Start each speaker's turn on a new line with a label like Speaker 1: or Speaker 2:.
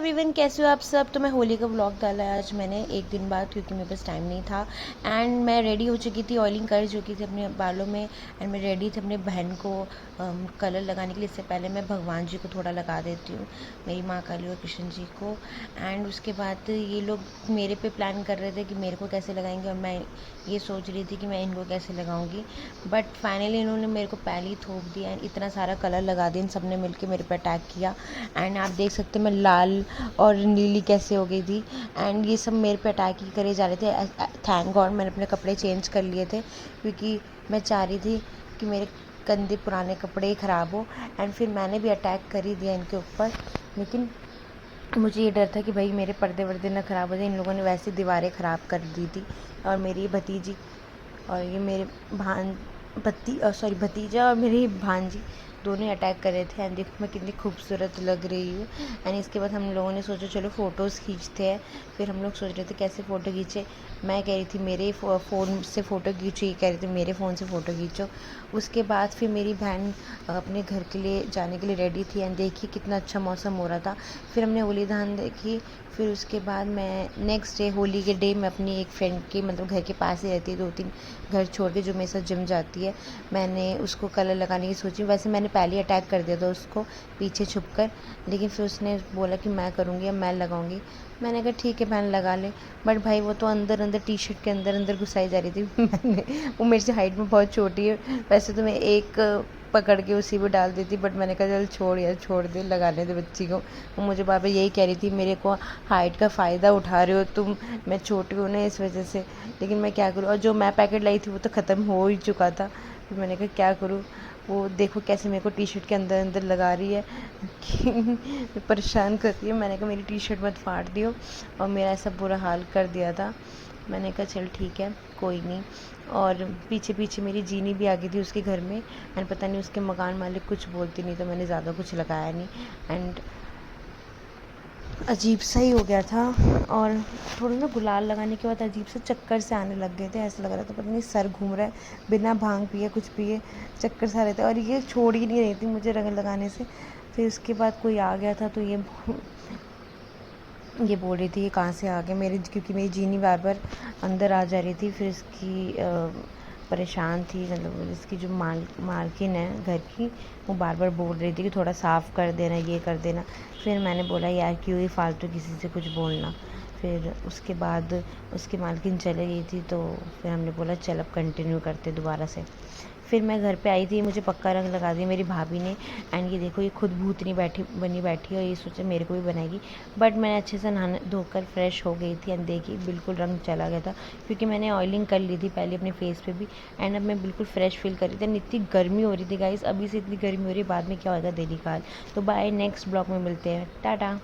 Speaker 1: Everyone, कैसे हो आप सब। तो मैं होली का व्लॉग डाला है आज मैंने एक दिन बाद, क्योंकि मेरे पास टाइम नहीं था। एंड मैं रेडी हो चुकी थी, ऑयलिंग कर चुकी थी अपने बालों में। एंड मैं रेडी थी अपने बहन को कलर लगाने के लिए। इससे पहले मैं भगवान जी को थोड़ा लगा देती हूँ, मेरी माँ काली और कृष्ण जी को। एंड उसके बाद ये लोग मेरे पे प्लान कर रहे थे कि मेरे को कैसे लगाएंगे, और मैं ये सोच रही थी कि मैं इनको कैसे लगाऊंगी। बट फाइनली इन्होंने मेरे को पहले ही थोप दिया एंड इतना सारा कलर लगा दिया। इन सब ने मिलकर मेरे पे अटैक किया। एंड आप देख सकते हैं मैं लाल और नीली कैसे हो गई थी। एंड ये सब मेरे पे अटैक ही करे जा रहे थे। थैंक गॉड मैंने अपने कपड़े चेंज कर लिए थे, क्योंकि मैं चाह रही थी कि मेरे गंदे पुराने कपड़े ही ख़राब हो। एंड फिर मैंने भी अटैक कर ही दिया इनके ऊपर। लेकिन मुझे ये डर था कि भाई मेरे पर्दे वर्दे ना ख़राब हो जाए। इन लोगों ने वैसे दीवारें ख़राब कर दी थी। और मेरी भतीजी और ये मेरे भतीजा और मेरी भांजी दोनों अटैक कर रहे थे। एंड देखो मैं कितनी खूबसूरत लग रही हूँ। एंड इसके बाद हम लोगों ने सोचा चलो फ़ोटोज़ खींचते हैं। फिर हम लोग सोच रहे थे कैसे फ़ोटो खींचे। मैं कह रही थी मेरे फ़ोन से फ़ोटो खींचो, ये कह रही थी मेरे फ़ोन से फ़ोटो खींचो। उसके बाद फिर मेरी बहन अपने घर के लिए जाने के लिए रेडी थी। एंड देखिए कितना अच्छा मौसम हो रहा था। फिर हमने होली दहन देखी। फिर उसके बाद मैं नेक्स्ट डे, होली के डे, मैं अपनी एक फ्रेंड के मतलब घर के पास ही रहती है, 2-3 घर छोड़ के, जो मेरे साथ जिम जाती है, मैंने उसको कलर लगाने की सोची। वैसे मैंने पहले ही अटैक कर दिया था उसको पीछे छुप कर, लेकिन फिर उसने बोला कि मैं करूँगी, अब मैं लगाऊंगी। मैंने कहा ठीक है बहन लगा ले। बट भाई वो तो अंदर अंदर टी शर्ट के अंदर अंदर घुसाई जा रही थी। वो मेरे से हाइट में बहुत छोटी है। वैसे तो मैं एक पकड़ के उसी पे डाल देती, बट मैंने कहा चल छोड़ यार, छोड़ दे, लगाने दे बच्ची को। वो मुझे बार बार यही कह रही थी मेरे को हाइट का फ़ायदा उठा रहे हो तुम, मैं छोटी हूँ ना इस वजह से। लेकिन मैं क्या करूँ, और जो मैं पैकेट लाई थी वो तो ख़त्म हो ही चुका था। फिर मैंने कहा क्या करूँ। वो देखो कैसे मेरे को टी शर्ट के अंदर अंदर लगा रही है कि परेशान कर रही है। मैंने कहा मेरी टी शर्ट मत फाड़ दियो, और मेरा ऐसा बुरा हाल कर दिया था। मैंने कहा चल ठीक है कोई नहीं। और पीछे पीछे मेरी जीनी भी आ गई थी उसके घर में। एंड पता नहीं उसके मकान मालिक कुछ बोलती नहीं, तो मैंने ज़्यादा कुछ लगाया नहीं। एंड अजीब सा ही हो गया था। और थोड़ा ना गुलाल लगाने के बाद अजीब से चक्कर से आने लग गए थे। ऐसा लग रहा था पता नहीं सर घूम रहा है, बिना भांग पिए कुछ पिए चक्कर से आ रहे थे। और ये छोड़ ही नहीं रही थी मुझे रंग लगाने से। फिर उसके बाद कोई आ गया था, तो ये बोल रही थी ये कहाँ से आ गया मेरे, क्योंकि मेरी जीनी बार बार अंदर आ जा रही थी। फिर इसकी परेशान थी, मतलब इसकी जो मालकिन है घर की, वो बार बार बोल रही थी कि थोड़ा साफ़ कर देना, ये कर देना। फिर मैंने बोला यार क्यों ही फालतू किसी से कुछ बोलना। फिर उसके बाद उसकी मालकिन चले गई थी, तो फिर हमने बोला चल अब कंटिन्यू करते दोबारा से। फिर मैं घर पे आई थी, मुझे पक्का रंग लगा दिया मेरी भाभी ने। एंड ये देखो ये खुद भूतनी बनी बैठी और ये सोचा मेरे को भी बनाएगी। बट मैंने अच्छे से नहा धोकर फ्रेश हो गई थी। एंड देखी बिल्कुल रंग चला गया था, क्योंकि मैंने ऑयलिंग कर ली थी पहले अपने फेस पे भी। एंड अब मैं बिल्कुल फ्रेश फील कर रही थी। इतनी गर्मी हो रही थी गाइस, अभी से इतनी गर्मी हो रही है, बाद में क्या होगा देखी हाल। तो बाय, नेक्स्ट ब्लॉग में मिलते हैं, टाटा।